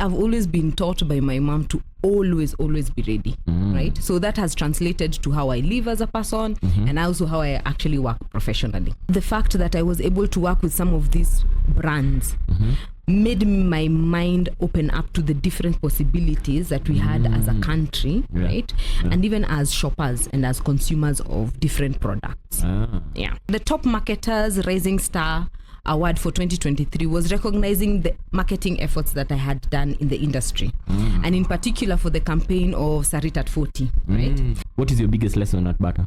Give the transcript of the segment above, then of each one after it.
I've always been taught by my mom to always be ready, right? So that has translated to how I live as a person and also how I actually work professionally. The fact that I was able to work with some of these brands made my mind open up to the different possibilities that we had as a country, right? And even as shoppers and as consumers of different products. The Top Marketers Rising Star Award for 2023 was recognizing the marketing efforts that I had done in the industry, and in particular for the campaign of Sarit at 40, right? What is your biggest lesson at Baraka?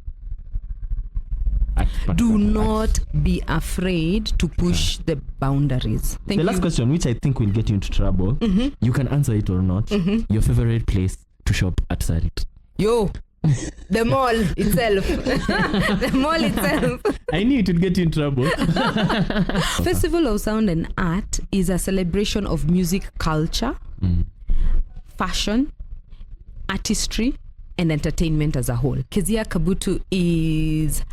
Do not be afraid to push the boundaries. Thank you. The last question, which I think will get you into trouble, you can answer it or not. Your favorite place to shop at Sarit? The mall itself. The mall itself. I knew it would get you in trouble. Festival of Sound and Art is a celebration of music culture, fashion, artistry, and entertainment as a whole. Keziah Kabutu is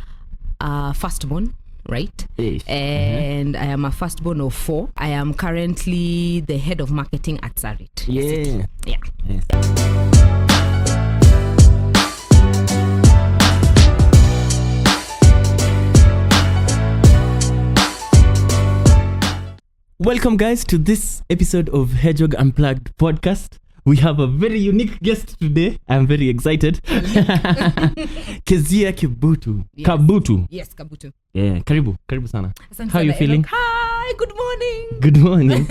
a firstborn, right? Yes. And I am a firstborn of 4. I am currently the head of marketing at Sarit. Yeah. Yes. Welcome, guys, to this episode of Hedgehog Unplugged podcast. We have a very unique guest today. I'm very excited. Keziah Kabutu. Yes. Kabutu. Yes, Kabutu. Yeah, karibu sana. Asante How are you sana, feeling? Enoque. Hi, good morning. Good morning.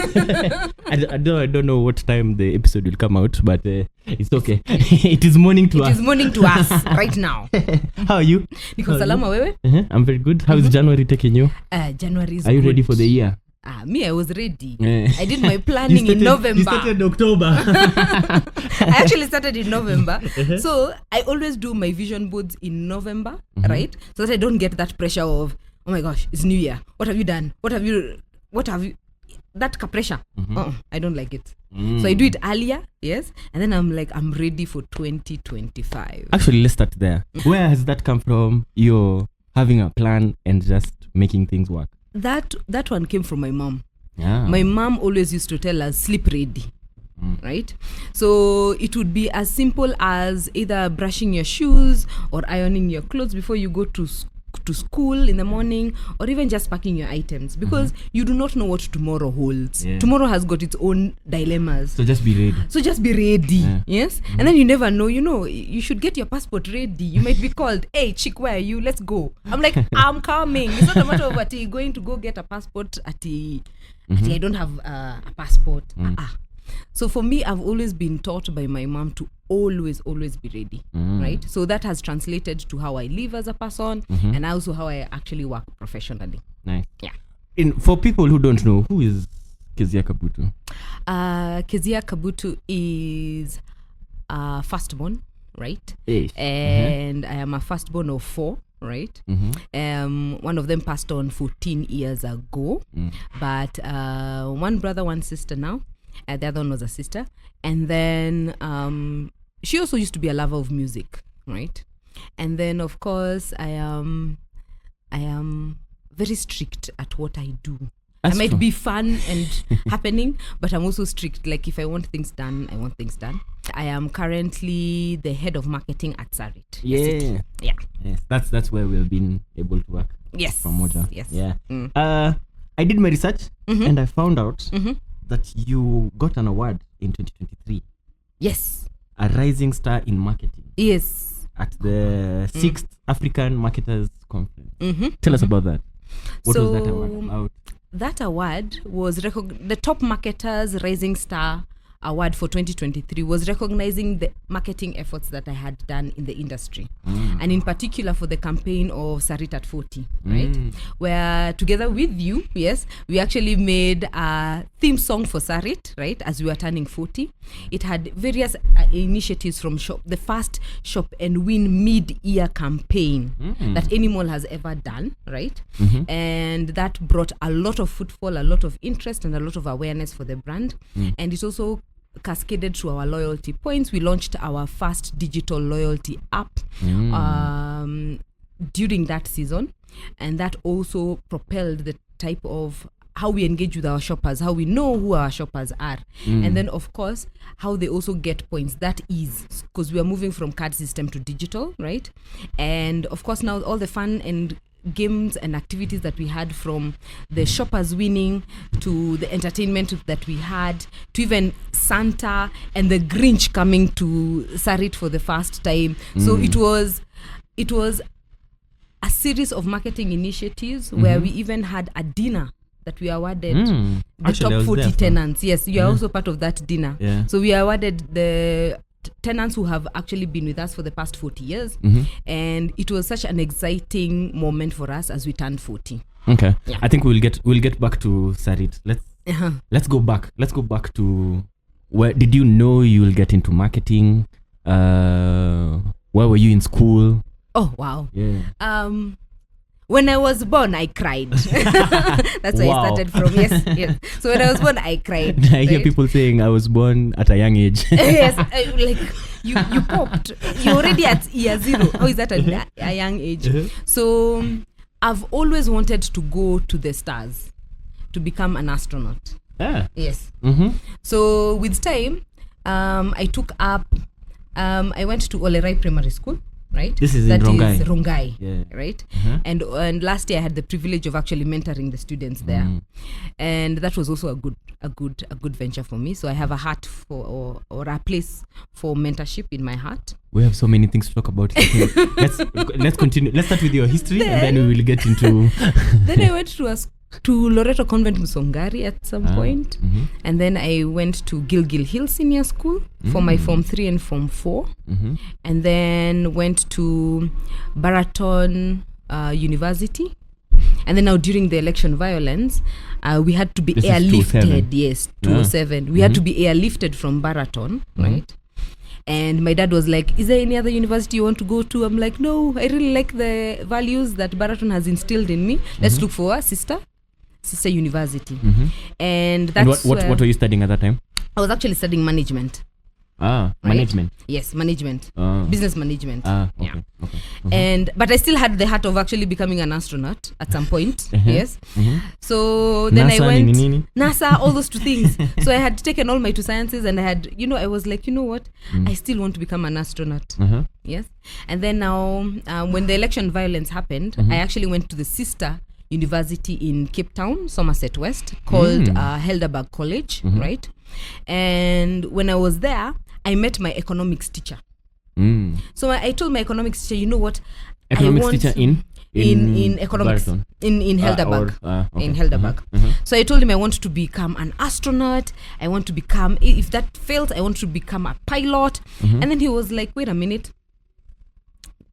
I don't know what time the episode will come out, but it's okay. It is morning to us. It is morning to us right now. How are you? Niko salama wewe? I'm very good. How is January taking you? January is Are you good. ready for the year? Me, I was ready. Yeah. I did my planning in November. You started October. I actually started in November. So I always do my vision boards in November, right? So that I don't get that pressure of, oh my gosh, it's New Year. What have you done? What have you? That pressure. I don't like it. So I do it earlier, yes. And then I'm like, I'm ready for 2025. Actually, let's start there. Where has that come from? You're having a plan and just making things work. That one came from my mom. Yeah. My mom always used to tell us, sleep ready, right? So it would be as simple as either brushing your shoes or ironing your clothes before you go to school in the morning, or even just packing your items, because you do not know what tomorrow holds. Yeah. Tomorrow has got its own dilemmas. So just be ready. Yes. And then you never know, you should get your passport ready. You might be called, hey chick, where are you? Let's go. I'm like, I'm coming. It's not a matter of going to go get a passport I don't have a passport. So for me, I've always been taught by my mom to always be ready, right? So that has translated to how I live as a person and also how I actually work professionally. Nice. Yeah. For people who don't know, who is Keziah Kabutu? Keziah Kabutu is a firstborn, right? Yes. And I am a firstborn of 4. Right. One of them passed on 14 years ago, but one brother, one sister now. The other one was a sister. And then she also used to be a lover of music, right? And then, of course, I am very strict at what I do. That's I might true. be fun and happening, but I'm also strict. Like, if I want things done, I want things done. I am currently the head of marketing at Sarit. Yeah. Yeah. Yes. That's where we've been able to work. Yes. From Moja. Yes. Yeah. I did my research and I found out that you got an award in 2023. Yes. A rising star in marketing. Yes. At the 6th African Marketers Conference. Tell us about that. What was that award about? That award was the Top Marketers Rising Star Award for 2023 was recognizing the marketing efforts that I had done in the industry, and in particular for the campaign of Sarit at 40, right? Where together with you, yes, we actually made a theme song for Sarit, right, as we were turning 40. It had various initiatives from the first Shop and Win mid-year campaign that any mall has ever done, right? And that brought a lot of footfall, a lot of interest, and a lot of awareness for the brand. And it also cascaded to our loyalty points. We launched our first digital loyalty app during that season, and that also propelled the type of how we engage with our shoppers, how we know who our shoppers are, and then of course how they also get points. That is because we are moving from card system to digital, right? And of course now all the fun and games and activities that we had, from the shoppers winning to the entertainment that we had, to even Santa and the Grinch coming to Sarit for the first time. So it was a series of marketing initiatives where we even had a dinner that we awarded the Actually, top 40 tenants. Yes, you are also part of that dinner. Yeah. So we awarded the tenants who have actually been with us for the past 40 years. And it was such an exciting moment for us as we turned 40. Okay. Yeah. I think we'll get back to Sarit. Let's go back. Let's go back to where did you know you will get into marketing? Where were you in school? Oh, wow. Yeah. When I was born, I cried. That's where I started from. Yes. So when I was born, I cried. I hear people saying I was born at a young age. Yes, like you popped. You're already at year 0. How is that at a young age? So I've always wanted to go to the stars, to become an astronaut. Yes. So with time, I took up. I went to Olerai Primary School. Right, this is that in Rongai. Is Rongai, yeah. Right, and last year I had the privilege of actually mentoring the students there, and that was also a good venture for me. So I have a heart for or a place for mentorship in my heart. We have so many things to talk about. Let's continue. Let's start with your history, and then we will get into. Then I went to Loreto Convent Musongari at some point, and then I went to Gilgil Hill Senior School for my Form 3 and Form 4, and then went to Baraton University, and then now during the election violence, we had to be airlifted. Yes, 207. We had to be airlifted from Baraton, right? And my dad was like, is there any other university you want to go to? I'm like, no, I really like the values that Baraton has instilled in me. Let's look for a sister university. And that's what were you studying at that time? I was actually studying management. Right? Management. Yes, management. Business management. Okay. But I still had the heart of actually becoming an astronaut at some point. Yes. So then NASA, I went NASA, all those 2 things. So I had taken all my 2 sciences, and I had, I was like, you know what? I still want to become an astronaut. Yes. And then now, when the election violence happened, I actually went to the sister university in Cape Town, Somerset West, called Helderberg College, right? And when I was there, I met my economics teacher. So I told my economics teacher, you know what? Economics teacher in economics Baraton. in Helderberg. In Helderberg. So I told him I want to become an astronaut. I want to become, if that fails, I want to become a pilot. And then he was like, wait a minute.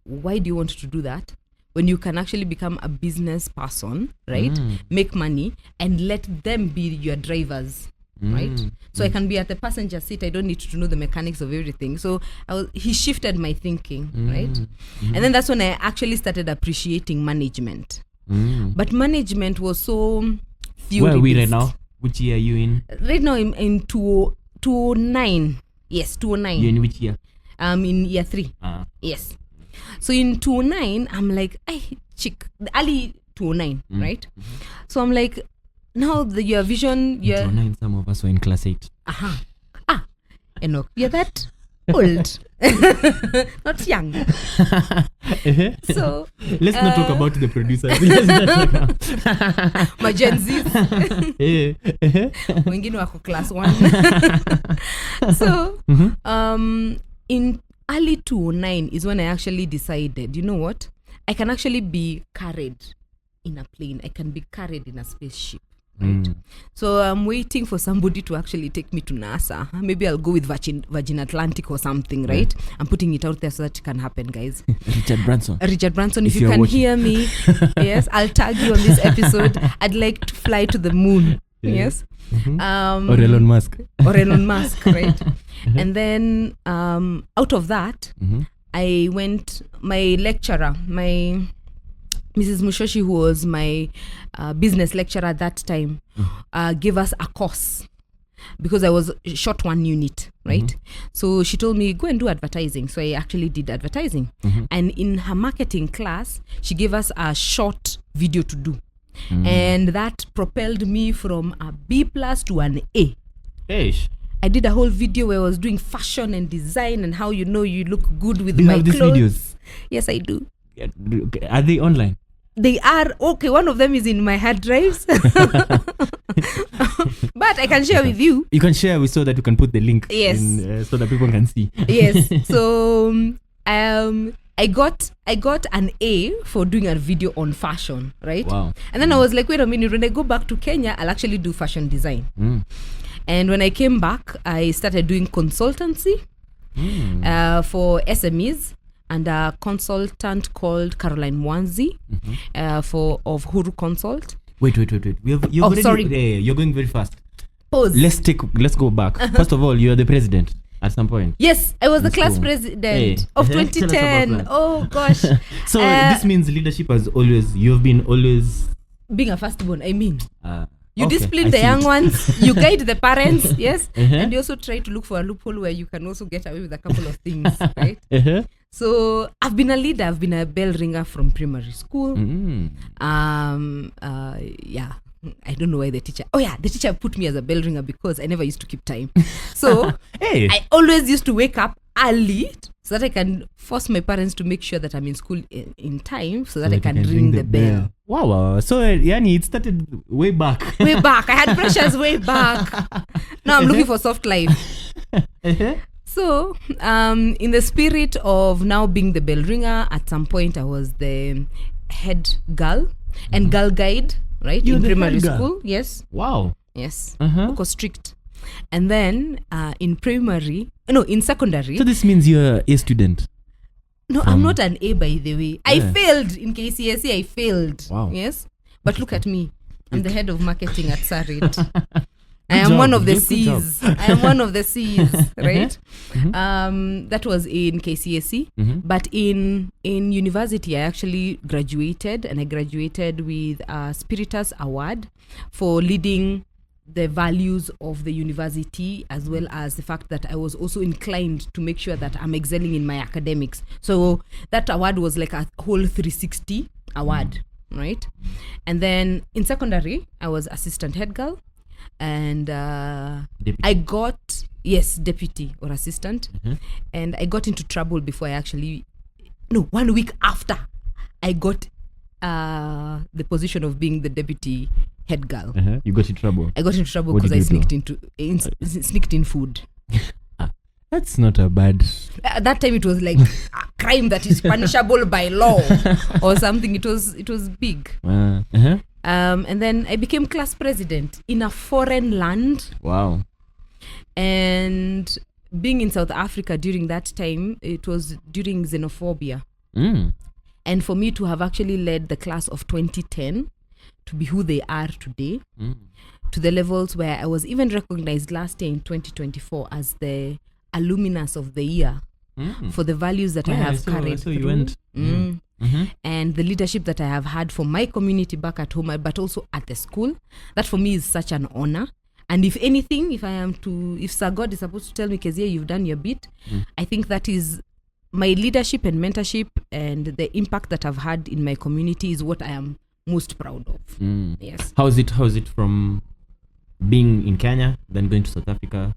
Why do you want to do that when you can actually become a business person, right? Make money and let them be your drivers, right? So I can be at the passenger seat. I don't need to know the mechanics of everything. So he shifted my thinking, right? And then that's when I actually started appreciating management. But management was so Where are we right now? Which year are you in? Right now I'm in 2009. Yes, 2009. You're in which year? In year 3. Yes. So in 2009, I'm like, early 2009, right? So I'm like, now your vision, your 2009, some of us were in class 8. Enoque, you're that old, not young. So let's not talk about the producers. Let's not talk about my Gen Zs. Wengine wako class 1. So in early 2009 is when I actually decided, you know what? I can actually be carried in a plane. I can be carried in a spaceship. Right? So I'm waiting for somebody to actually take me to NASA. Maybe I'll go with Virgin Atlantic or something, right? I'm putting it out there so that it can happen, guys. Richard Branson, if you can hear me, yes, I'll tag you on this episode. I'd like to fly to the moon. Yes. Or Elon Musk, right? And then out of that, I went, my lecturer, my Mrs. Mushoshi, who was my business lecturer at that time, gave us a course because I was short 1 unit, right? So she told me, go and do advertising. So I actually did advertising. And in her marketing class, she gave us a short video to do. And that propelled me from a B+ to an A. Eish. I did a whole video where I was doing fashion and design and how you look good with Do you my have these clothes. videos? Yes, I do. Are they online? They are. Okay, one of them is in my hard drives. But I can share with you. You can share so that you can put the link Yes. in, so that people can see. Yes. So I got an A for doing a video on fashion, right? Wow. And then I was like, wait a minute, when I go back to Kenya, I'll actually do fashion design. And when I came back, I started doing consultancy for SMEs and a consultant called Caroline Mwanzi of Huru Consult. Wait. Sorry. You're going very fast. Pause. Let's go back. First of all, you're the president at some point. Yes, I was the class School. president of Tell us about 2010. that. Oh gosh. So this means leadership has always, you've been always Being a firstborn, I mean. You okay, discipline I the see young it. ones, you guide the parents, yes, Uh-huh. and you also try to look for a loophole where you can also get away with a couple of things, right? Uh-huh. So I've been a leader, I've been a bell ringer from primary school. Yeah, I don't know why the teacher put me as a bell ringer because I never used to keep time. So Hey. I always used to wake up early so that I can force my parents to make sure that I'm in school in time so that I can ring the bell. Wow. So Yani, it started way back. Way back. I had pressures way back. Now I'm looking for soft life. So, in the spirit of now being the bell ringer, at some point I was the head girl and girl guide, right? You're in the primary head girl? school. Yes. Wow. Yes. Uh-huh. Because strict. And then in secondary. So this means you're a student. No, I'm not an A, by the way. I Yeah. failed in KCSE. I failed. Wow. Yes. But look at me. I'm the head of marketing at Sarit. I Good am one job. of the Good job. C's. I am one of the C's, right? Mhm. That was in KCSE. Mhm. But in university, I actually graduated, and I graduated with a Spiritus Award for leading the values of the university, as well as the fact that I was also inclined to make sure that I'm excelling in my academics. So that award was like a whole 360 award, right? And then in secondary, I was assistant head girl, and Deputy. I got deputy or assistant, and I got into trouble before I actually 1 week after I got the position of being the deputy head girl. You got in trouble. I got into trouble What because I did you do? sneaked in food. That's not a bad. At that time it was like a crime that is punishable by law or something. It was big. And then I became class president in a foreign land. Wow. And being in South Africa during that time, it was during xenophobia. And for me to have actually led the class of 2010 to be who they are today, to the levels where I was even recognized last year in 2024 as the alumnus of the year for the values that I have carried through. You went. And the leadership that I have had for my community back at home, but also at the school. That for me is such an honor. And if anything, if Sir God is supposed to tell me, Keziah, you've done your bit, I think that is my leadership and mentorship and the impact that I've had in my community is what I am most proud of. Yes. How is it from being in Kenya, then going to South Africa?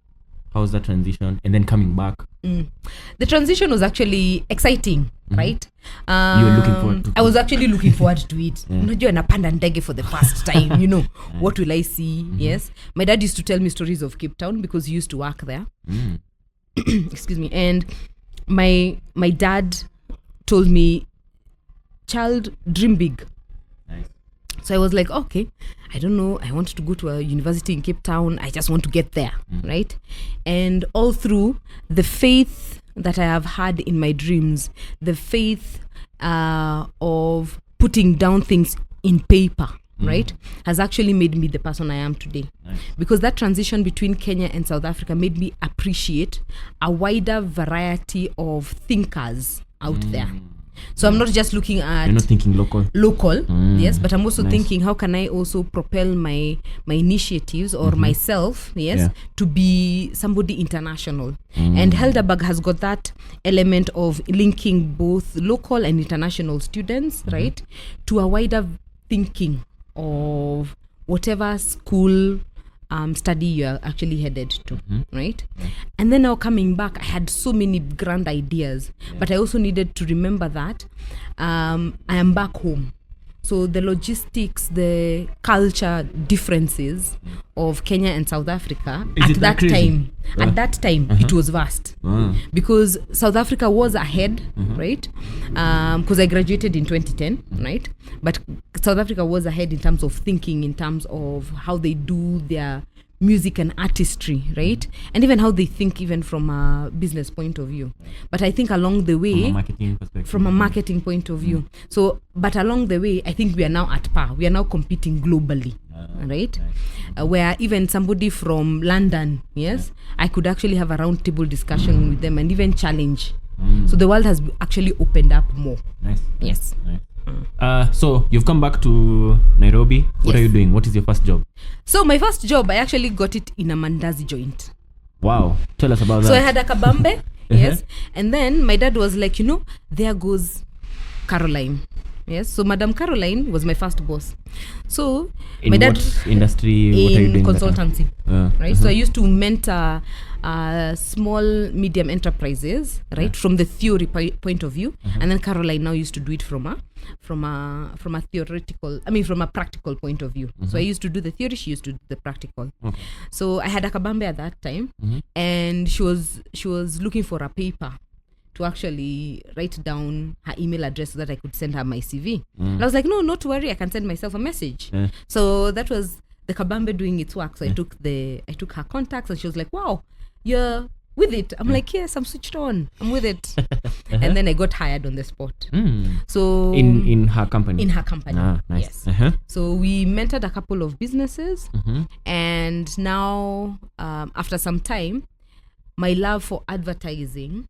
How's that transition? And then coming back? The transition was actually exciting, right? You were looking forward to it. I was actually looking forward to it. Unajua napanda ndege for the first time, what will I see? Yes. My dad used to tell me stories of Cape Town because he used to work there. Excuse me. And my dad told me, child, dream big. Nice. So I was like, okay, I don't know. I want to go to a university in Cape Town. I just want to get there, right? And all through the faith that I have had in my dreams, the faith of putting down things in paper, right, has actually made me the person I am today. Nice. Because that transition between Kenya and South Africa made me appreciate a wider variety of thinkers out there. So I'm not just looking at You're not thinking local. Yes, but I'm also Nice. thinking how can I also propel my initiatives or myself, Yeah. to be somebody international. And Helderberg has got that element of linking both local and international students, right, to a wider thinking of whatever school study you're actually headed to, right? And then now coming back, I had so many grand ideas, but I also needed to remember that I am back home. So the logistics, the culture differences of Kenya and South Africa at that time, it was vast. Because South Africa was ahead, right? Because I graduated in 2010, right? But South Africa was ahead in terms of thinking, in terms of how they do their music and artistry, right? And even how they think, even from a business point of view. But I think along the way, from a marketing perspective, from a marketing point of view. So, but along the way, I think we are now at par. We are now competing globally, right? Where even somebody from London, I could actually have a round table discussion with them and even challenge. So the world has actually opened up more. Yes. So you've come back to Nairobi. What are you doing? What is your first job? So my first job, I actually got it in a mandazi joint. Wow. Tell us about that. So I had a kabambe, yes. And then my dad was like, there goes Caroline. Yes. So Madam Caroline was my first boss. So in my dad what industry? What are you doing? Consultancy. Right. So I used to mentor small, medium enterprises, right, from the theory point of view, and then Caroline now used to do it from a practical point of view. So I used to do the theory, she used to do the practical. So I had a kabambe at that time, and she was looking for a paper to actually write down her email address so that I could send her my CV. And I was like, no, not to worry, I can send myself a message. So that was the kabambe doing its work. So I took her contacts, and she was like, wow, you're with it. I'm like, yes, I'm switched on, I'm with it. And then I got hired on the spot. So in her company. Nice. Yes. So we mentored a couple of businesses, and now after some time, my love for advertising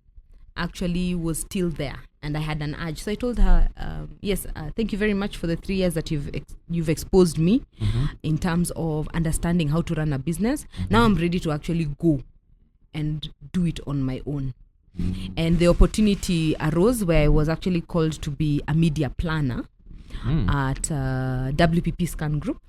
actually was still there, and I had an urge. So I told her, yes, thank you very much for the 3 years that you've exposed me in terms of understanding how to run a business. Now I'm ready to actually go and do it on my own. And the opportunity arose where I was actually called to be a media planner at WPP Scan Group.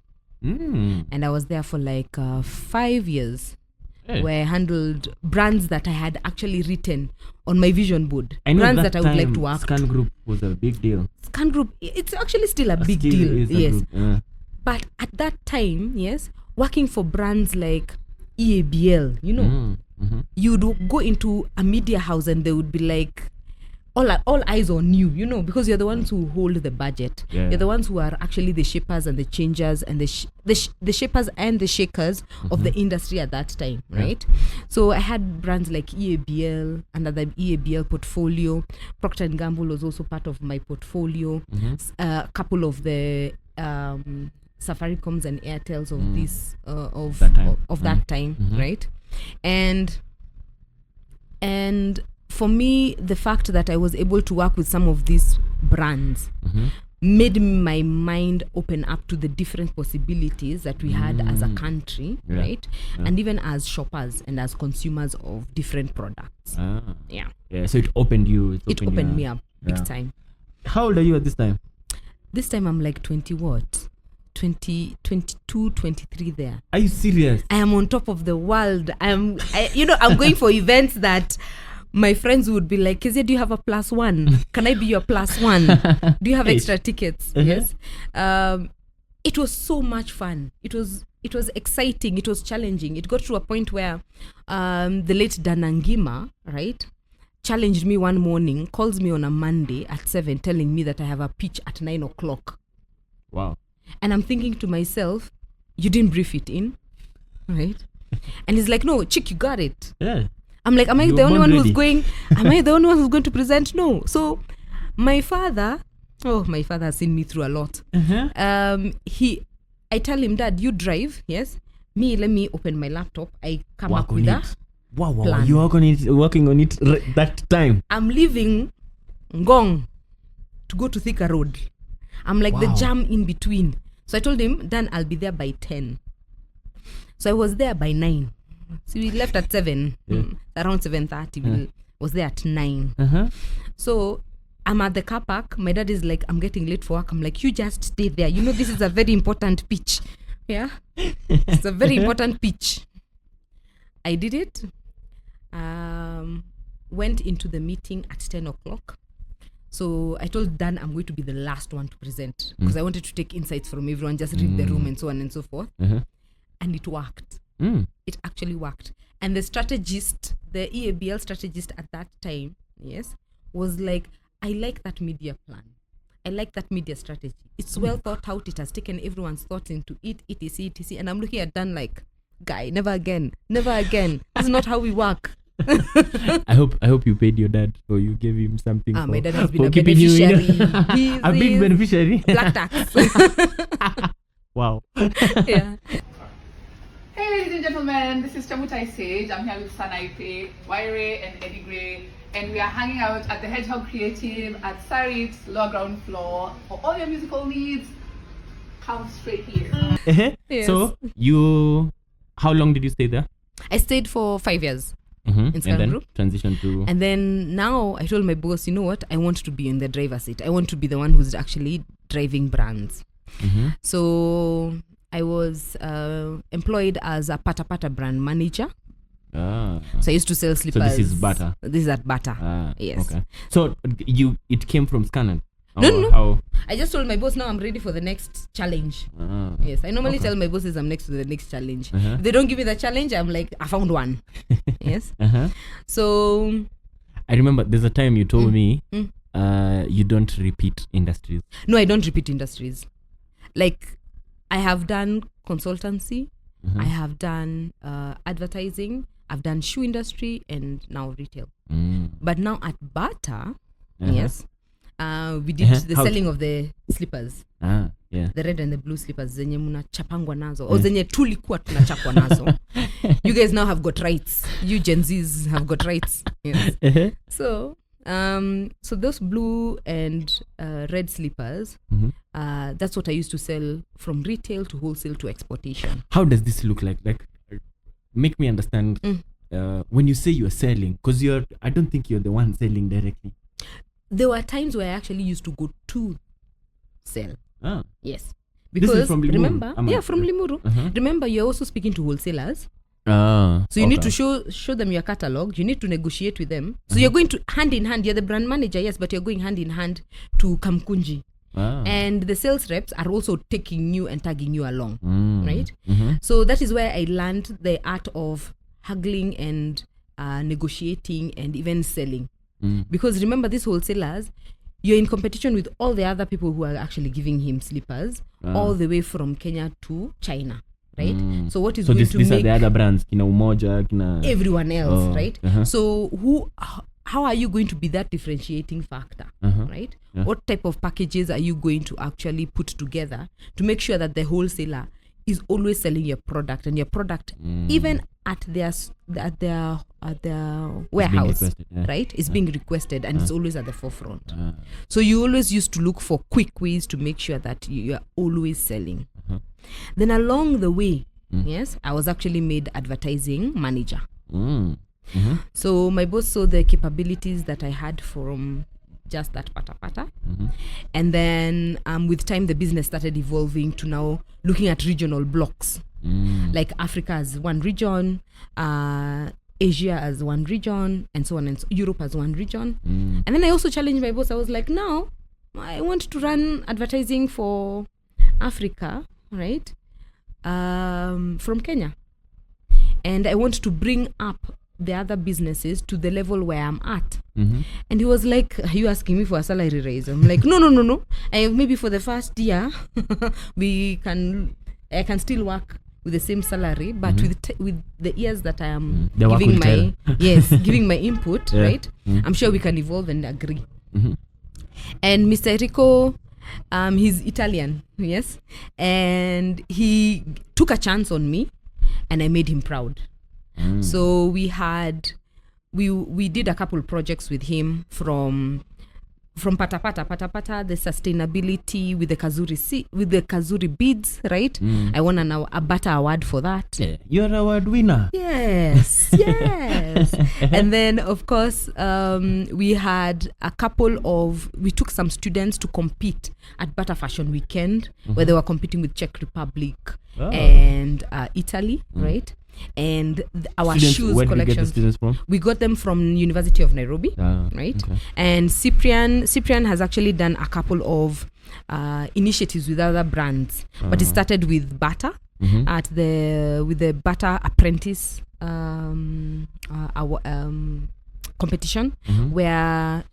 And I was there for like 5 years, where I handled brands that I had actually written on my vision board. Brands that I would like to work. Scan Group was a big deal. Scan Group, it's actually still a big deal. Yes. But at that time, working for brands like EABL, you'd go into a media house and they would be like, all eyes on you, because you're the ones who hold the budget. You're the ones who are actually the shapers and the changers and the shapers and the shakers of the industry at that time, right? So I had brands like EABL, under the EABL portfolio. Procter & Gamble was also part of my portfolio. A couple of the Safaricoms and Airtels of this of that time, right? And for me, the fact that I was able to work with some of these brands made my mind open up to the different possibilities that we had as a country, right? And even as shoppers and as consumers of different products. So it opened you. It opened me up big time. How old are you at this time? This time I'm like 20 what? 22, 23 there. Are you serious? I am on top of the world. I'm going for events that my friends would be like, Keziah, do you have a +1? Can I be your +1? Do you have extra tickets? Yes. It was so much fun. It was exciting. It was challenging. It got to a point where the late Danangima, right, challenged me one morning, calls me on a Monday at 7, telling me that I have a pitch at 9 o'clock. Wow. And I'm thinking to myself, you didn't brief it in, right? And he's like, no, chick, you got it. Yeah. I'm like, am I the only one who's going to present? No. So my father has seen me through a lot. I tell him, Dad, you drive, yes? Let me open my laptop. I come up with that. Wow. You are working on it that time. I'm leaving Ngong to go to Thika Road. I'm like the jam in between. So I told him, Dan, I'll be there by 10. So I was there by 9. So we left at 7, around 7:30. Was there at 9. So I'm at the car park. My dad is like, I'm getting late for work. I'm like, you just stay there. You know, this is a very important pitch. Yeah. It's a very important pitch. I did it. Went into the meeting at 10 o'clock. So I told Dan I'm going to be the last one to present because I wanted to take insights from everyone, just read the room and so on and so forth. And it worked. It actually worked. And the strategist, the EABL strategist at that time, yes, was like, I like that media plan. I like that media strategy. It's well thought out. It has taken everyone's thoughts into it, etc., etc. And I'm looking at Dan like, guy, never again. Never again. This is not how we work. I hope you paid your dad or you gave him something. My dad has been a keeping you beneficiary. a big beneficiary. Black tax. Wow. Yeah. Hey ladies and gentlemen, this is Chamutai Sage. I'm here with Sanaipe, Waire and Eddie Gray, and we are hanging out at the Hedgehog Creative at Sarit, lower ground floor. For all your musical needs, come straight here. Yes. So how long did you stay there? I stayed for 5 years. In And Scan then Group. transition to... And then now I told my boss, you know what? I want to be in the driver's seat. I want to be the one who's actually driving brands. So I was employed as a Pata Pata brand manager. So I used to sell slippers. So this is Bata. This is at Bata. Yes. Okay. So it came from Scanner? No. How? I just told my boss, now I'm ready for the next challenge. Yes. I normally tell my bosses I'm next to the next challenge. If they don't give me the challenge, I'm like, I found one. Yes. So I remember there's a time you told me you don't repeat industries. No, I don't repeat industries. Like, I have done consultancy, I have done advertising, I've done shoe industry, and now retail. But now at Bata, yes, we did the selling of the slippers. Yeah. The red and the blue slippers zenye munachapangwa nazo or zenye tulikuwa tunachapwa nazo. You guys now have got rights. You Gen Zs have got rights. Yes. So those blue and red slippers, that's what I used to sell from retail to wholesale to exportation. How does this look like? Like, make me understand when you say you're selling, because I don't think you're the one selling directly. There were times where I actually used to go to sell. Yes. This is Because from Limuru, remember, Amma. from Limuru. Remember, you're also speaking to wholesalers. So So you need to show them your catalog. You need to negotiate with them. So you're going to hand in hand. You're the brand manager, yes, but you're going hand in hand to Kamkunji. And the sales reps are also taking you and tagging you along, right? So that is where I learned the art of haggling and negotiating and even selling. Because remember, these wholesalers, you're in competition with all the other people who are actually giving him slippers all the way from Kenya to China, right? So what is going to these make are the other brands, Kina Umoja, Kina... everyone else, right? So how are you going to be that differentiating factor, right? What type of packages are you going to actually put together to make sure that the wholesaler is always selling your product, and your product even at their warehouse, right, is being requested, and it's always at the forefront. So you always used to look for quick ways to make sure that you are always selling. Then along the way, yes, I was actually made advertising manager. So my boss saw the capabilities that I had from just that pata. And then with time, the business started evolving to now looking at regional blocks. Like Africa as one region, Asia as one region, and so on, and Europe as one region. And then I also challenged my boss. I was like, now I want to run advertising for Africa, right? From Kenya. And I want to bring up the other businesses to the level where I'm at. And he was like, are you asking me for a salary raise? I'm like, no. Maybe for the first year, I can still work with the same salary, but with the years that I am giving my giving my input, right? I'm sure we can evolve and agree. And Mr. Rico, he's Italian, yes, and he took a chance on me, and I made him proud. So we did a couple projects with him, from from Patapata, the sustainability with the Kazuri beads, right? I won a Bata award for that. Yeah. You're an award winner. Yes. And then, of course, we had we took some students to compete at Bata Fashion Weekend, where they were competing with Czech Republic and Italy, right? And our Students, shoes where did you get the collection, students from? we got them from University of Nairobi, right? Okay. And Cyprian has actually done a couple of initiatives with other brands, but it started with Bata with the Bata Apprentice competition, where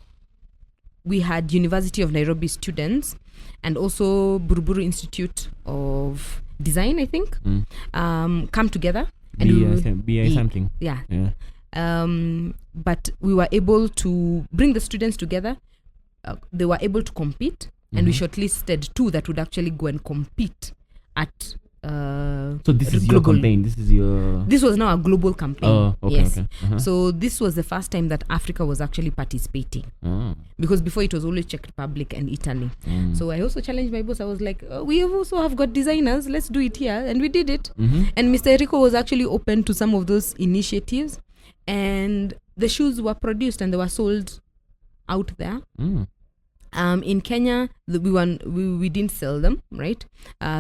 we had University of Nairobi students and also Buruburu Institute of Design, I think, come together. And BI something. Yeah. But we were able to bring the students together. They were able to compete, and we shortlisted 2 that would actually go and compete at. So this is your campaign. This was now a global campaign. Oh, okay. Yes. Okay. So this was the first time that Africa was actually participating, because before it was only Czech Republic and Italy. So I also challenged my boss. I was like, we also have got designers. Let's do it here, and we did it. And Mr. Rico was actually open to some of those initiatives, and the shoes were produced and they were sold out there. In Kenya, we didn't sell them, right?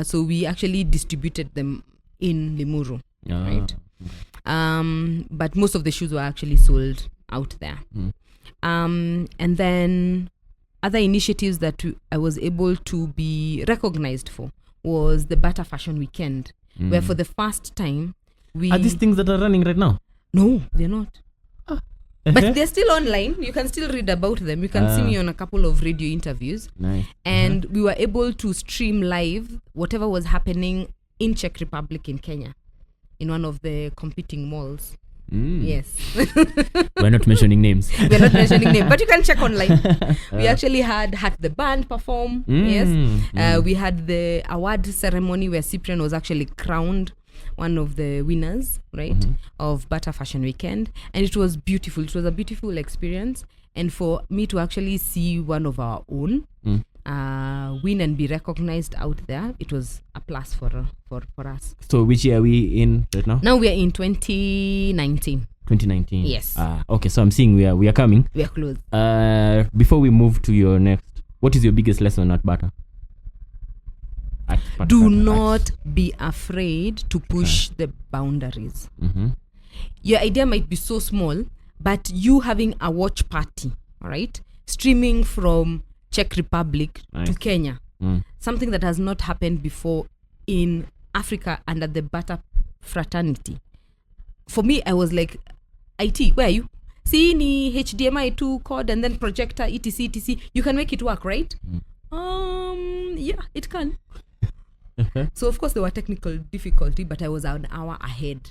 So we actually distributed them in Limuru, right? But most of the shoes were actually sold out there. And then other initiatives that I was able to be recognized for was the Bata Fashion Weekend, where for the first time Are these things that are running right now? No, they're not. But they're still online. You can still read about them. You can see me on a couple of radio interviews. Nice. And we were able to stream live whatever was happening in Czech Republic, in Kenya, in one of the competing malls. Yes. We're not mentioning names. We're not mentioning names, but you can check online. We actually had the band perform. Yes. We had the award ceremony where Cyprian was actually crowned one of the winners, right, of Bata Fashion Weekend. And it was beautiful. It was a beautiful experience. And for me to actually see one of our own win and be recognized out there, it was a plus for us. So which year are we in right now? Now we are in 2019. 2019. Yes. Okay, so I'm seeing we are coming. We are close. Before we move to your next, what is your biggest lesson at Bata? Do not be afraid to push the boundaries. Your idea might be so small, but you having a watch party, all right, streaming from Czech Republic to Kenya, something that has not happened before in Africa under the Bata fraternity. For me, I was like, IT, where are you? See, ni HDMI 2 cord and then projector, etc. You can make it work, right? Yeah, it can. So of course there were technical difficulty, but I was an hour ahead.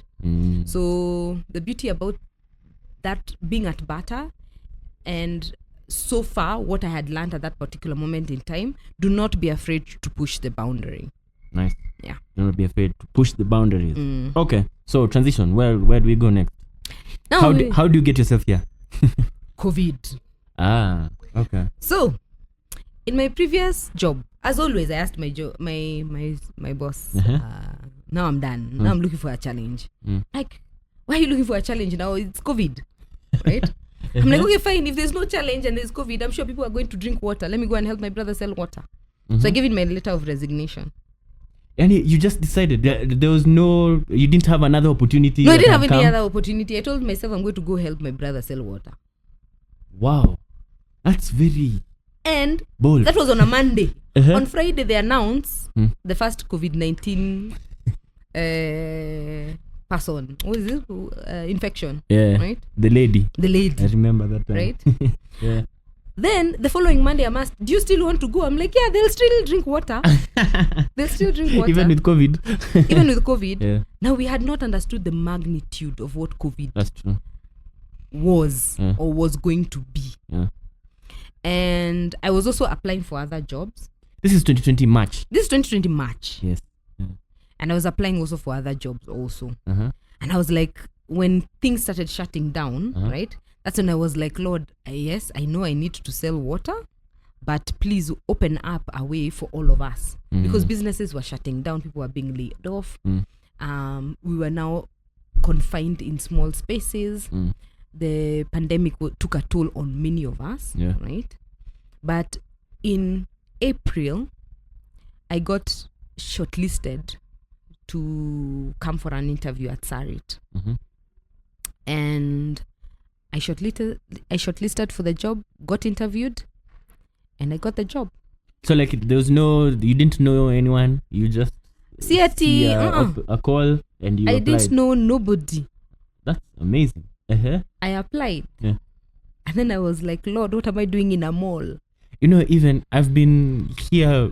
So the beauty about that being at Bata, and so far what I had learned at that particular moment in time, do not be afraid to push the boundary. Nice. Yeah. Do not be afraid to push the boundaries. Okay. So transition. Where do we go next? Now how do you get yourself here? COVID. Okay. So in my previous job, as always, I asked my boss, now I'm done. Now I'm looking for a challenge. Like, why are you looking for a challenge now? It's COVID, right? I'm like, okay, fine. If there's no challenge and there's COVID, I'm sure people are going to drink water. Let me go and help my brother sell water. So I gave him my letter of resignation. And you just decided that there was you didn't have another opportunity? No, I didn't have any other opportunity. I told myself I'm going to go help my brother sell water. Wow. That's very and bold. That was on a Monday. On Friday, they announced the first COVID-19 person. What is this? Infection. Yeah. Right? The lady. I remember that time. Right? Yeah. Then the following Monday, I'm asked, do you still want to go? I'm like, yeah, they'll still drink water. They'll still drink water. Even with COVID. Even with COVID. Yeah. Now, we had not understood the magnitude of what COVID That's true. was or was going to be. Yeah. And I was also applying for other jobs. This is 2020 March. This is 2020 March. Yes. Yeah. And I was applying also for other jobs also. And I was like, when things started shutting down, right? That's when I was like, Lord, yes, I know I need to sell water, but please open up a way for all of us, because businesses were shutting down, people were being laid off. We were now confined in small spaces. The pandemic took a toll on many of us, right? But in April, I got shortlisted to come for an interview at Sarit. And I shortlisted for the job, got interviewed, and I got the job. So like you didn't know anyone, you just see a call and you I applied. didn't know nobody. That's amazing. I applied. And then I was like, Lord, what am I doing in a mall? You know, even I've been here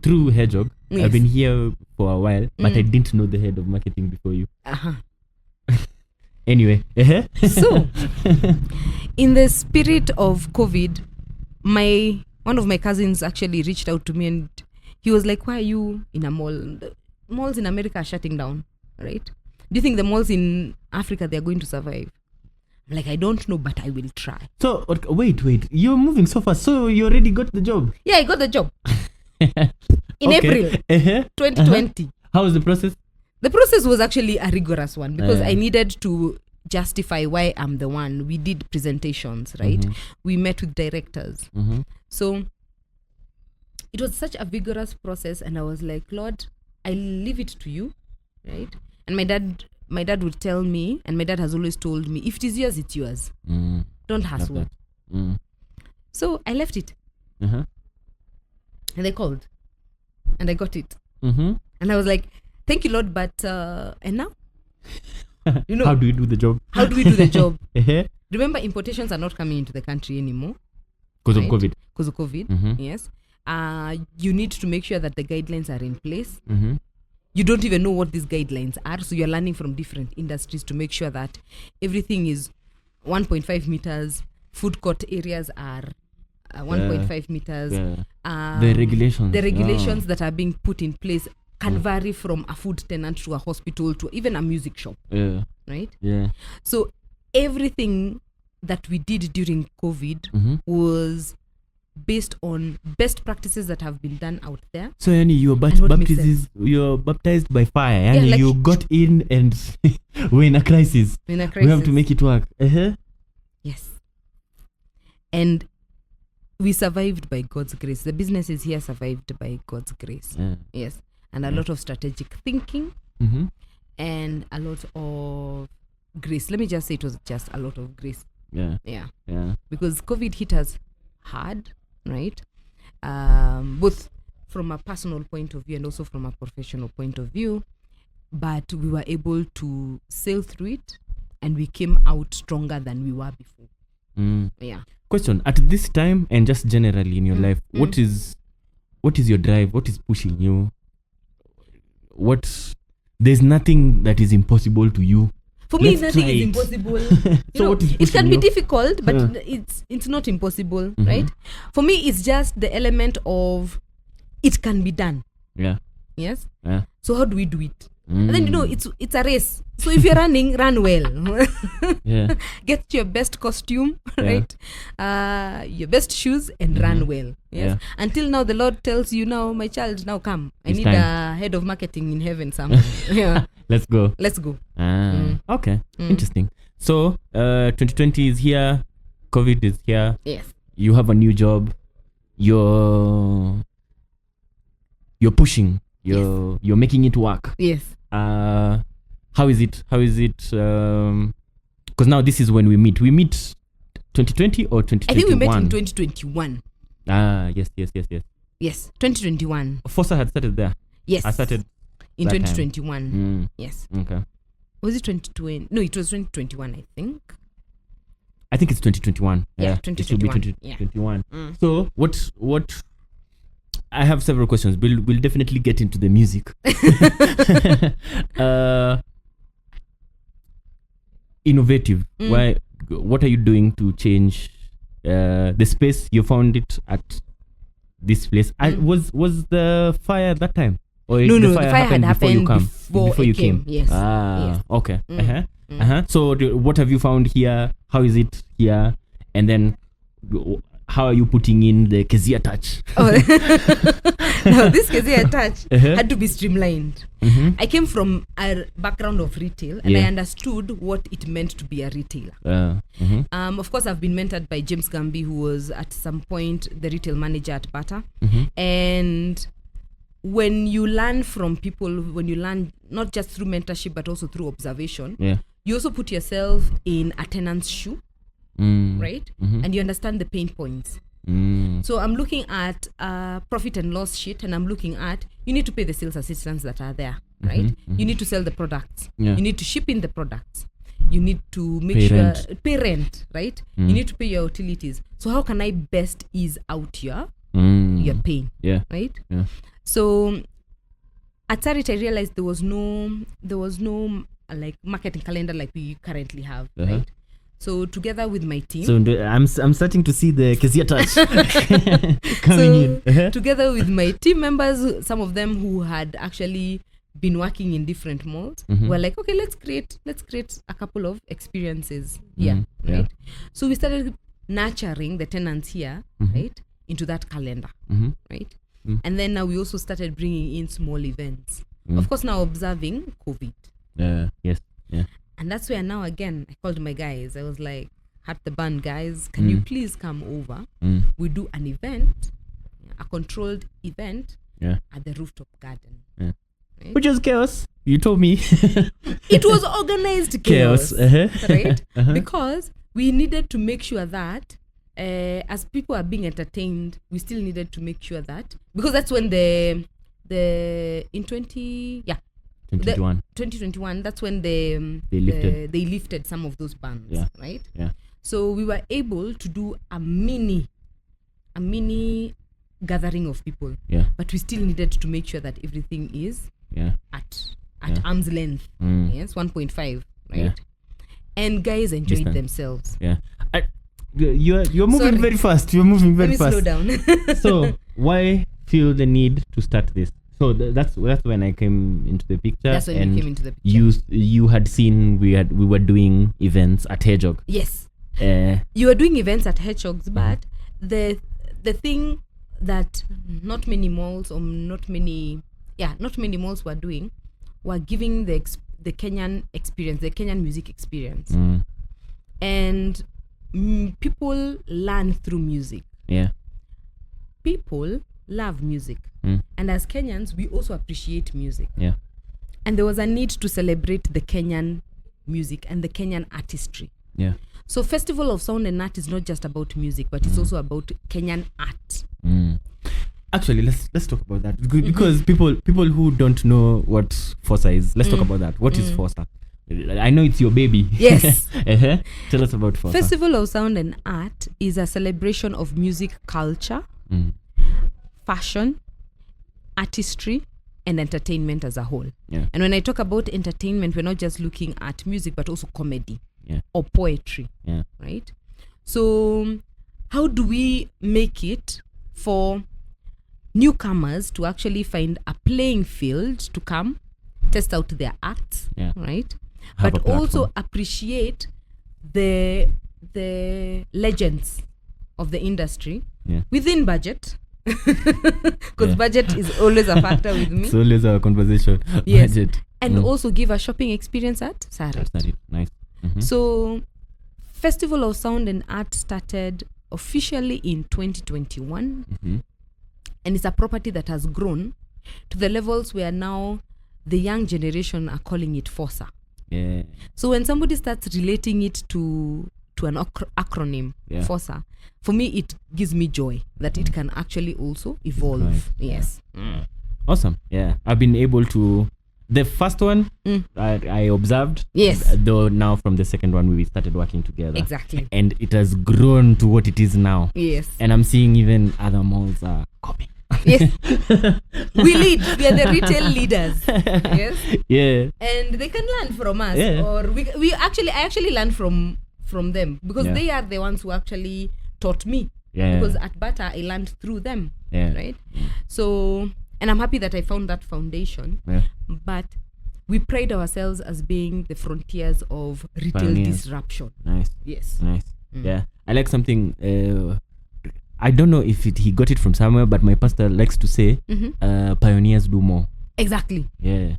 through Hedgehog. Yes. I've been here for a while, but I didn't know the head of marketing before you. Anyway. So, in the spirit of COVID, one of my cousins actually reached out to me and he was like, why are you in a mall? The malls in America are shutting down, right? Do you think the malls in Africa, they're going to survive? I'm like, I don't know, but I will try. So, wait. You're moving so fast. So, you already got the job? Yeah, I got the job. In April 2020. How was the process? The process was actually a rigorous one because I needed to justify why I'm the one. We did presentations, right? We met with directors. So, it was such a vigorous process, and I was like, Lord, I leave it to you, right? And my dad would tell me, and my dad has always told me, if it is yours, it's yours. Don't hustle. So I left it. And they called. And I got it. And I was like, thank you, Lord, but and now? You know, how do we do the job? How do we do the job? Remember, importations are not coming into the country anymore. Because of COVID. Because of COVID, yes. You need to make sure that the guidelines are in place. You don't even know what these guidelines are, so you're learning from different industries to make sure that everything is 1.5 meters, food court areas are 1.5 meters. The regulations that are being put in place can vary from a food tenant to a hospital to even a music shop. Right? So everything that we did during COVID was based on best practices that have been done out there. So Yani, you're baptized by fire. Yani, like, you got in and we're in a crisis. We have to make it work. Yes. And we survived by God's grace. The businesses here survived by God's grace. Yes. And a lot of strategic thinking and a lot of grace. Let me just say it was just a lot of grace. Because COVID hit us hard, right? Both from a personal point of view and also from a professional point of view. But we were able to sail through it and we came out stronger than we were before. Question, at this time and just generally in your life, what is your drive? What is pushing you? There's nothing that is impossible to you. For me, nothing is impossible. So what is it can be you? difficult, but it's not impossible, right? For me, it's just the element of it can be done. Yes. So how do we do it? And then it's a race. So if you're running, run well. Get your best costume, right? Your best shoes and run well. Yes. Until now, the Lord tells you, now, my child, now come. I need a head of marketing in heaven somewhere. Let's go. Okay. Interesting. So 2020 is here. COVID is here. Yes. You have a new job. You're pushing. You're making it work. Yes. How is it? Because now this is when we meet. We meet 2020 or 2021? I think we met in 2021. Yes. Yes, 2021. Fossa had started there. Yes. I started in 2021. Yes. Okay. Was it 2020? No, it was 2021, I think. I think it's 2021. Yeah, It should be 2021. Yeah. So what I have several questions. We'll definitely get into the music. Innovative. What are you doing to change the space? You found it at this place. Was the fire at that time? Or no, the fire had happened before you came. Yes. Yes. Okay. So what have you found here? How is it here? And then how are you putting in the Keziah touch? Oh. Now, this Keziah touch Uh-huh. had to be streamlined. Mm-hmm. I came from a background of retail, and Yeah. I understood what it meant to be a retailer. Mm-hmm. Of course, I've been mentored by James Gambi, who was at some point the retail manager at Bata. Mm-hmm. And when you learn from people, when you learn not just through mentorship but also through observation, Yeah. you also put yourself in a tenant's shoe, right? Mm-hmm. And you understand the pain points. Mm. So I'm looking at profit and loss sheet, and I'm looking at, you need to pay the sales assistants that are there, right? Mm-hmm. You need to sell the products. Yeah. You need to ship in the products. You need to make Pay sure rent. pay rent, right? You need to pay your utilities. So how can I best ease out your pain, Yeah. right? Yeah. So at Sarit, I realized there was no like marketing calendar like we currently have, Uh-huh. right? So together with my team, So I'm starting to see the Keziah touch coming in. Uh-huh. together with my team members, some of them who had actually been working in different malls, were like, okay, let's create a couple of experiences here, Yeah. right? So we started nurturing the tenants here, right, into that calendar, right? And then now we also started bringing in small events. Of course, now observing COVID. Yes. Yeah. And that's where now again, I called my guys. I was like, "Hat the band, guys, can you please come over? We do an event, a controlled event Yeah. at the rooftop garden." Yeah. Right? Which is chaos. You told me. It was organized chaos, Uh-huh. right? Because we needed to make sure that as people are being entertained, we still needed to make sure that, because that's when the in 2021, that's when they lifted some of those bans, Yeah. right? Yeah. So we were able to do a mini gathering of people, Yeah. but we still needed to make sure that everything is Yeah. at Yeah. arm's length. Yes, 1.5, right? Yeah. And guys enjoyed Distance. themselves. Yeah. You're moving Sorry. very fast. You're moving Let very me fast. slow down. So why feel the need to start this? So that's when I came into the picture. That's when and you came into the picture. You had seen we were doing events at Hedgehog. Yes. You were doing events at Hedgehogs, but the thing that not many malls were doing were giving the Kenyan experience, the Kenyan music experience. And people learn through music. Yeah. People love music. And as Kenyans, we also appreciate music. Yeah. And there was a need to celebrate the Kenyan music and the Kenyan artistry. Yeah. So Festival of Sound and Art is not just about music, but it's also about Kenyan art. Actually, let's talk about that because people who don't know what Fossa is, let's talk about that. What is Fossa? I know it's your baby. Yes. Tell us about Fossa. Festival of Sound and Art is a celebration of music culture, fashion, artistry, and entertainment as a whole. Yeah. And when I talk about entertainment, we're not just looking at music, but also comedy. Yeah. Or poetry, Yeah. right? So how do we make it for newcomers to actually find a playing field to come, test out their acts, Yeah. right? Have a But also platform. appreciate the legends of the industry within budget, because budget is always a factor with me. It's always our conversation. Yes. Budget. And also give a shopping experience at Sarit. That's it. Nice. So Festival of Sound and Art started officially in 2021, and it's a property that has grown to the levels where now the young generation are calling it Fossa. Yeah. So when somebody starts relating it to an acronym, Yeah. Fossa, for me it gives me joy that it can actually also evolve. Right. Yes. Awesome. Yeah. I've been able to. The first one I observed. Yes. Though now from the second one we started working together. Exactly. And it has grown to what it is now. Yes. And I'm seeing even other malls are copying. Yes. We lead. We are the retail leaders. Yes. Yeah. And they can learn from us. Yeah. Or I actually learn from them, because Yeah. they are the ones who actually taught me. Yeah. Because at Bata I learned through them. Yeah. Right? So, and I'm happy that I found that foundation. Yeah. But we pride ourselves as being the frontiers of retail Pioneers. disruption. Nice. Yes. Nice. Yeah. I like something I don't know if he got it from somewhere, but my pastor likes to say, pioneers do more. Exactly. Yeah.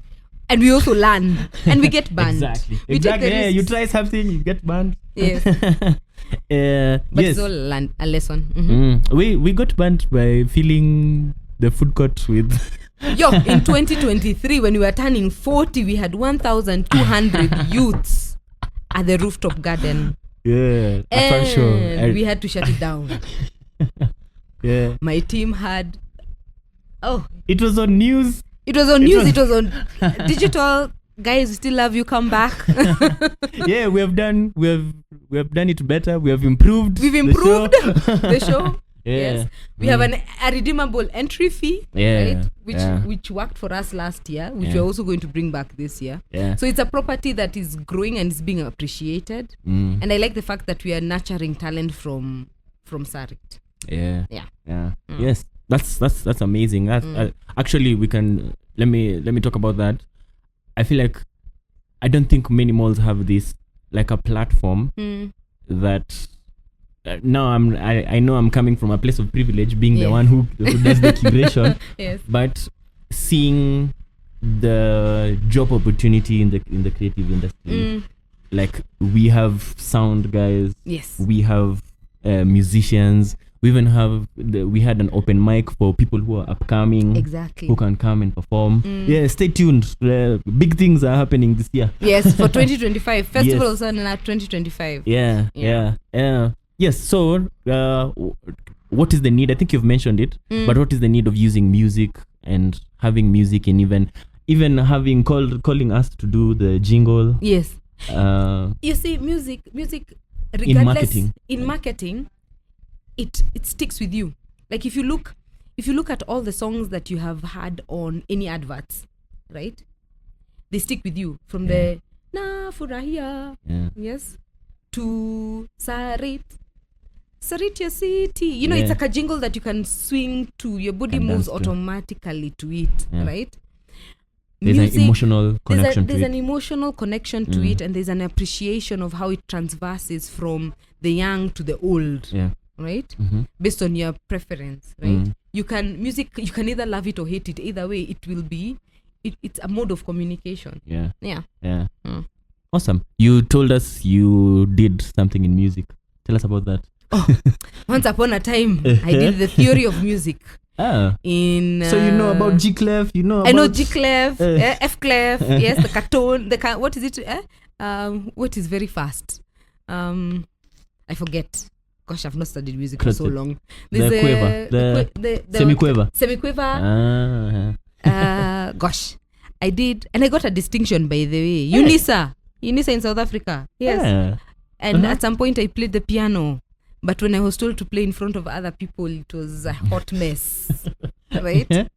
And we also learn. And we get banned. Exactly. We take the Yeah, you risks. try something, you get banned. Yes. But yes. it's all a lesson. We got banned by filling the food court with... Yo, in 2023, when we were turning 40, we had 1,200 youths at the rooftop garden. Yeah. And we had to shut it down. Yeah. My team had... It was on news. It was on news. It was on digital. Guys, we still love you. Come back. Yeah, we have done it better. We have improved. We've improved the show. Yeah. Yes. We have a redeemable entry fee, Yeah. right? Which worked for us last year, which we're also going to bring back this year. Yeah. So it's a property that is growing and is being appreciated. And I like the fact that we are nurturing talent from Sarit. Yeah. Yeah. Yes. That's amazing. Actually, we can let me talk about that. I feel like I don't think many malls have this, like a platform that now I know I'm coming from a place of privilege, being the one who does the curation. Yes. But seeing the job opportunity in the creative industry, like we have sound guys. Yes. We have musicians. We even have we had an open mic for people who are upcoming. Exactly. Who can come and perform. Yeah, stay tuned. Big things are happening this year. Yes, for 2025. Festival also in 2025. Yeah. Yes, so what is the need? I think you've mentioned it, but what is the need of using music and having music and even having calling us to do the jingle? Yes. You see, music regardless in marketing, it sticks with you. Like if you look at all the songs that you have had on any adverts, right? They stick with you from the na furahia, yes, to Sarit your city. You know, it's like a jingle that you can swing to. Your body moves automatically to it, right? There's an emotional connection to it. There's an emotional connection to it, and there's an appreciation of how it transverses from the young to the old. Yeah. Right? Based on your preference, right? You can either love it or hate it. Either way, it will be it's a mode of communication. Yeah. Awesome. You told us you did something in music. Tell us about that. Once upon a time, I did the theory of music. So you know about G clef, I know G clef, F clef, yes, the carton, what is it? What is very fast? I forget. Gosh, I've not studied music for so long. There's the semiquaver. Semiquaver. Gosh, I did, and I got a distinction, by the way. UNISA in South Africa. Yes. Yeah. And at some point I played the piano, but when I was told to play in front of other people, it was a hot mess. Right?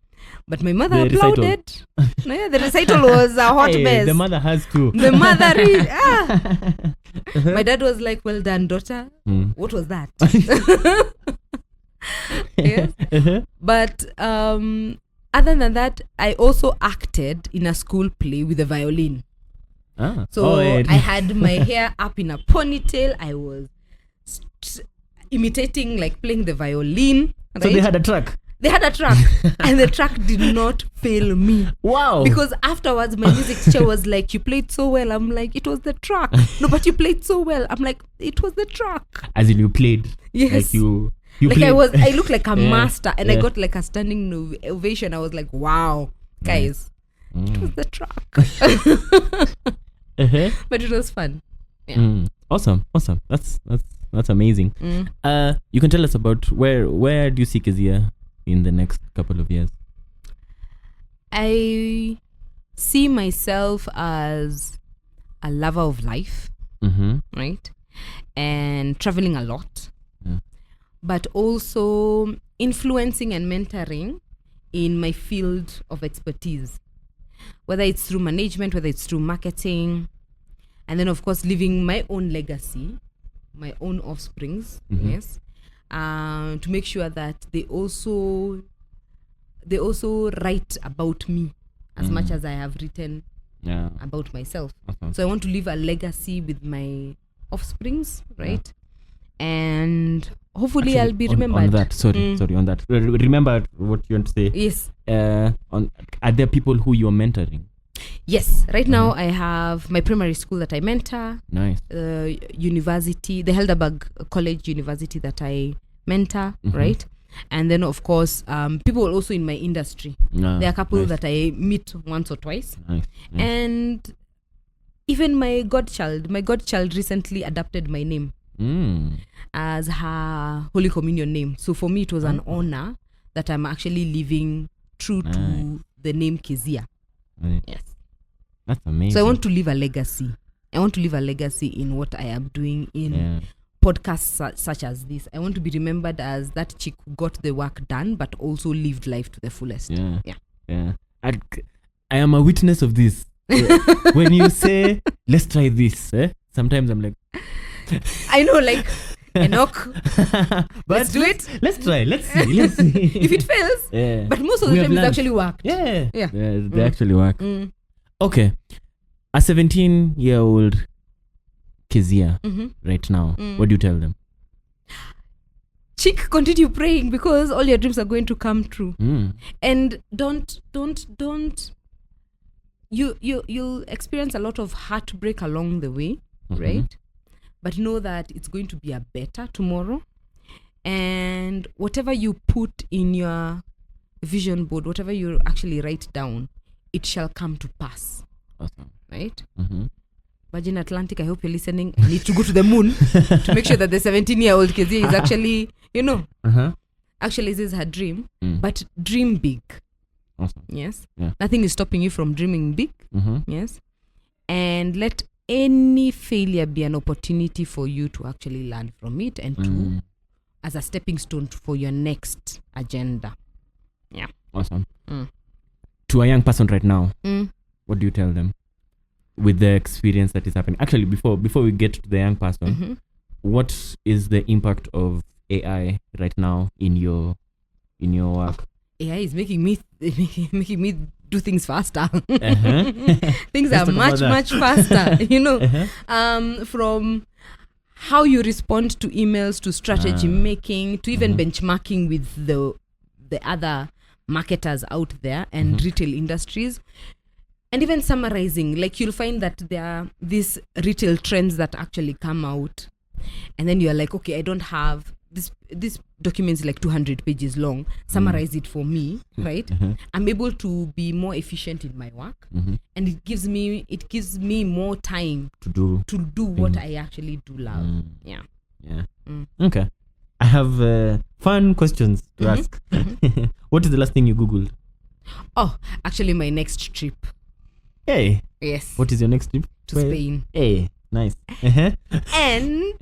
But my mother applauded. The recital was a hot mess. The mother has to. The mother My dad was like, well done, daughter. What was that? Yes. But other than that, I also acted in a school play with a violin. I had my hair up in a ponytail. I was imitating, like playing the violin. Right? So they had a track. And the track did not fail me. Wow. Because afterwards my music teacher was like, you played so well. I'm like, it was the track. No, but you played so well. I'm like, it was the track. As in you played. Yes. Like you like played. I looked like a master, and I got like a standing ovation. I was like, wow, guys, it was the track. But it was fun. Yeah. Awesome. That's amazing. You can tell us about where do you see Keziah in the next couple of years? I see myself as a lover of life, right? And traveling a lot, but also influencing and mentoring in my field of expertise, whether it's through management, whether it's through marketing, and then of course leaving my own legacy, my own offsprings, yes, to make sure that they also write about me as much as I have written about myself. So I want to leave a legacy with my offsprings, right? And hopefully I'll be remembered. On that, sorry, on that. Remember what you want to say. Yes. Are there people who you're mentoring? Yes. Right now I have my primary school that I mentor. Nice. University, the Helderberg College University that I mentor, right? And then of course, people also in my industry. There are a couple that I meet once or twice. Nice. And even my godchild recently adopted my name as her Holy Communion name. So for me, it was an honor that I'm actually living true to the name Keziah. Right. Yes. That's amazing. So I want to leave a legacy. I want to leave a legacy in what I am doing in podcasts such as this. I want to be remembered as that chick who got the work done, but also lived life to the fullest. Yeah. I am a witness of this. When you say, let's try this, sometimes I'm like, I know, like, Enoque, but let's do it. Let's try. Let's see. If it fails, but most of the time it actually worked. Yeah, they actually work. Okay, a 17-year-old Keziah right now, what do you tell them? Chick, continue praying because all your dreams are going to come true. And don't. You'll experience a lot of heartbreak along the way, right? But know that it's going to be a better tomorrow. And whatever you put in your vision board, whatever you actually write down, it shall come to pass. Awesome. Right? Virgin Atlantic, I hope you're listening. I need to go to the moon to make sure that the 17-year-old Keziah is actually, actually this is her dream. But dream big. Awesome. Yes. Yeah. Nothing is stopping you from dreaming big. Yes. And let any failure be an opportunity for you to actually learn from it and to as a stepping stone for your next agenda. Yeah. Awesome. To a young person right now, what do you tell them with the experience that is happening? Actually, before we get to the young person, what is the impact of AI right now in your work? AI is making me do things faster. Things are much faster. From how you respond to emails, to strategy making, to even benchmarking with the other marketers out there and retail industries, and even summarizing. Like, you'll find that there are these retail trends that actually come out, and then you're like, okay, I don't have this document is like 200 pages long. Summarize it for me, right? I'm able to be more efficient in my work, and it gives me more time to do what I actually do love. Okay, I have fun questions to ask. What is the last thing you googled? Oh, actually, my next trip. Hey. Yes. What is your next trip? To Spain. Hey. Nice. And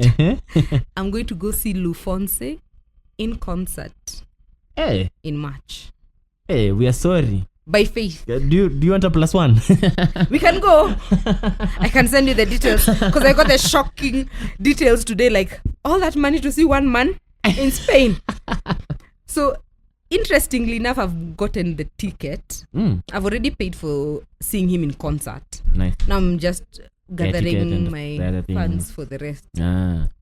I'm going to go see Lufonse in concert. Hey. In March. Hey, we are sorry. By faith. Do you want a +1? We can go. I can send you the details because I got the shocking details today. Like, all that money to see one man in Spain. So, interestingly enough, I've gotten the ticket. I've already paid for seeing him in concert. Nice. Now I'm just gathering my funds for the rest.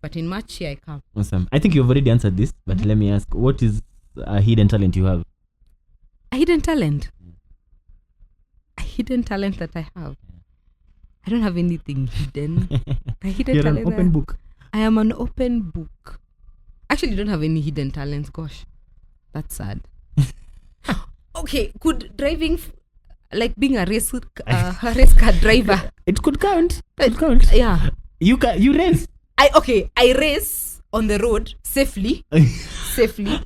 But in March here I come. Awesome. I think you've already answered this, but let me ask, what is a hidden talent you have? A hidden talent? A hidden talent that I have? I don't have anything hidden. A hidden You're talent. an open book. I am an open book. Actually, don't have any hidden talents. Gosh, that's sad. Okay, could driving... like being a race car driver. It could count. Yeah. You race. I race on the road safely. Safely.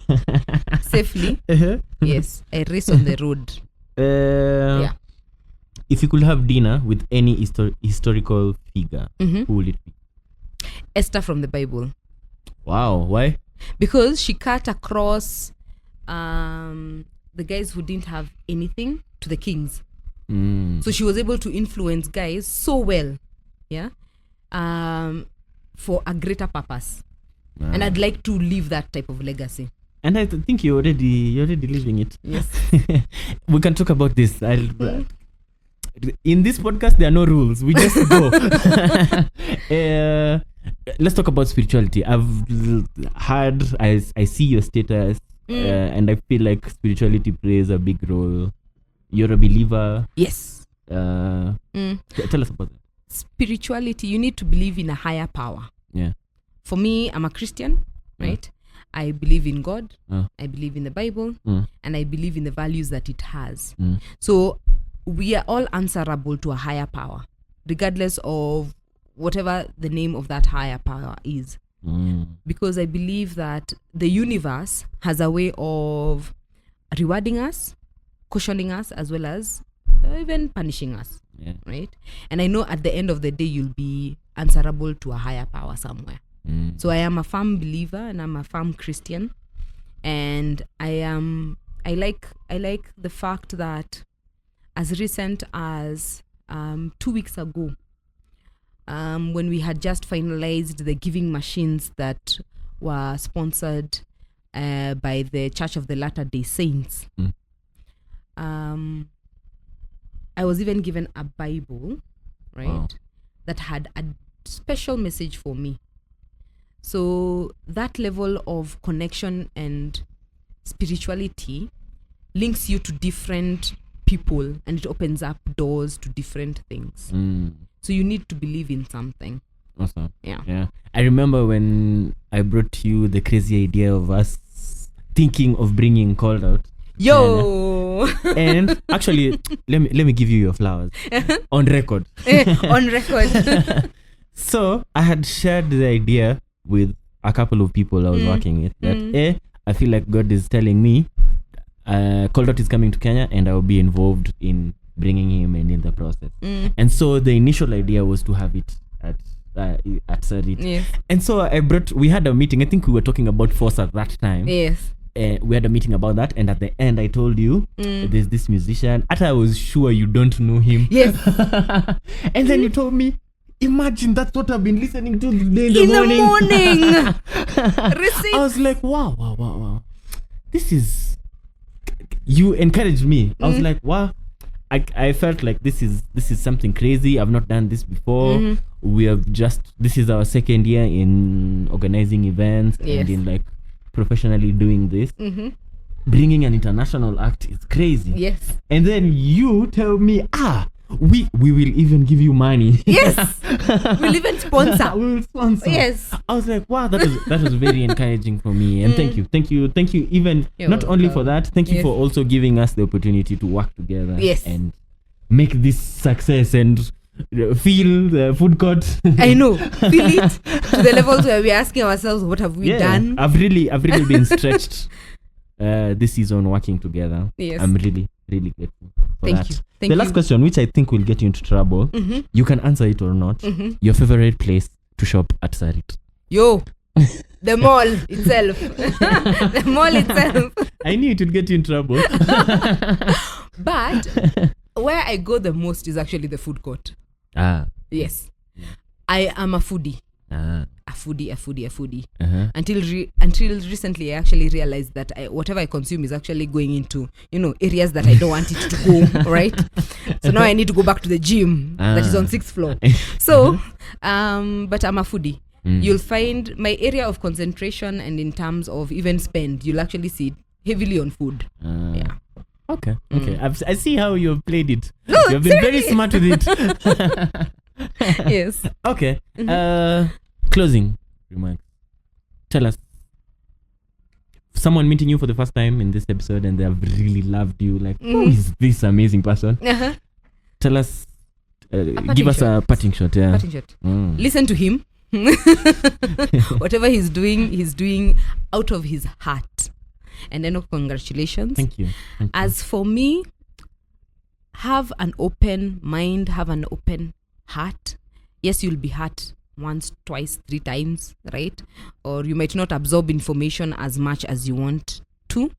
Yes, I race on the road. Yeah. If you could have dinner with any historical figure, who would it be? Esther from the Bible. Wow, why? Because she cut across the guys who didn't have anything to the kings. So she was able to influence guys so well, for a greater purpose. And I'd like to leave that type of legacy. And I think you're already living it. Yes. We can talk about this. In this podcast, there are no rules. We just go. let's talk about spirituality. I've heard, I see your status, and I feel like spirituality plays a big role. You're a believer. Yes. Tell us about that. Spirituality, you need to believe in a higher power. Yeah. For me, I'm a Christian, right? I believe in God. I believe in the Bible, and I believe in the values that it has. So we are all answerable to a higher power, regardless of whatever the name of that higher power is. Because I believe that the universe has a way of rewarding us, cautioning us, as well as even punishing us. Yeah. Right? And I know at the end of the day, you'll be answerable to a higher power somewhere. So I am a firm believer, and I'm a firm Christian. And I like the fact that as recent as 2 weeks ago, when we had just finalized the giving machines that were sponsored by the Church of the Latter-day Saints, I was even given a Bible, right, that had a special message for me. So that level of connection and spirituality links you to different people, and it opens up doors to different things. So you need to believe in something. Awesome. Yeah. I remember when I brought you the crazy idea of us thinking of bringing Called Out. Yo! And actually, let me give you your flowers on record. On record. So I had shared the idea with a couple of people I was working with that I feel like God is telling me Called Out is coming to Kenya, and I will be involved in bringing him and in the process. And so the initial idea was to have it at Sarit. Yes. And so we had a meeting. I think we were talking about Force at that time. Yes. We had a meeting about that, and at the end I told you there's this musician. I was sure you don't know him. Yes. And then you told me, imagine that's what I've been listening to today in the morning. I was like, wow. This is, you encouraged me. I was like, wow. I felt like this is something crazy. I've not done this before. We have this is our second year in organizing events and in like professionally doing this. Bringing an international act is crazy. Yes. And then you tell me, we will even give you money. Yes. We'll even sponsor. We will sponsor. Yes. I was like, wow, that was very encouraging for me. And thank you. Even You're not only welcome. for that, thank you Yes. for also giving us the opportunity to work together. Yes. And make this success and feel the food court. I know. Feel it to the levels where we're asking ourselves, what have we done? I've really been stretched this season working together. Yes. I'm really grateful for Thank that. you. The last question, which I think will get you into trouble, you can answer it or not. Your favorite place to shop at Sarit? Yo, the mall itself. The mall itself. I knew it would get you in trouble. But where I go the most is actually the food court. Yes. I am a foodie. A foodie. Until recently, I actually realized that whatever I consume is actually going into, areas that I don't want it to go, right? So now I need to go back to the gym that is on 6th floor. So, but I'm a foodie. You'll find my area of concentration, and in terms of even spend, you'll actually see it heavily on food. Yeah. Okay. I see how you've played it. No, You've been very smart with it. Yes. Okay. Closing remarks. Tell us, someone meeting you for the first time in this episode and they have really loved you, like, who is this amazing person? Tell us, give us a parting shot. Yeah. Parting shot. Listen to him. Whatever he's doing out of his heart. And then congratulations. Thank you. As for me, have an open mind, have an open heart. Yes, you'll be hurt once, twice, 3 times, right? Or you might not absorb information as much as you want to,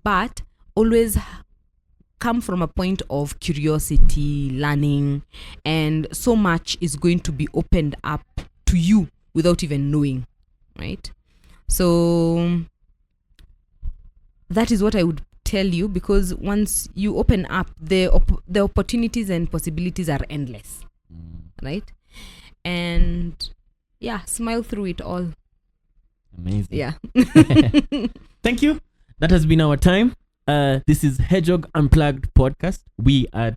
but always come from a point of curiosity, learning, and so much is going to be opened up to you without even knowing, right? So that is what I would tell you, because once you open up, the opportunities and possibilities are endless, right? And yeah, smile through it all. Amazing. Yeah. Thank you. That has been our time. This is Hedgehog Unplugged podcast. We are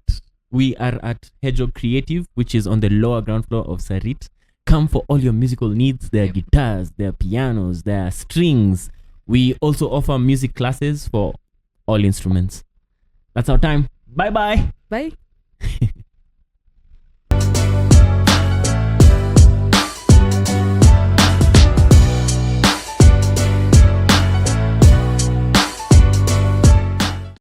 at Hedgehog Creative, which is on the lower ground floor of Sarit. Come for all your musical needs. There are guitars, there are pianos, there are strings. We also offer music classes for all instruments. That's our time. Bye-bye. Bye.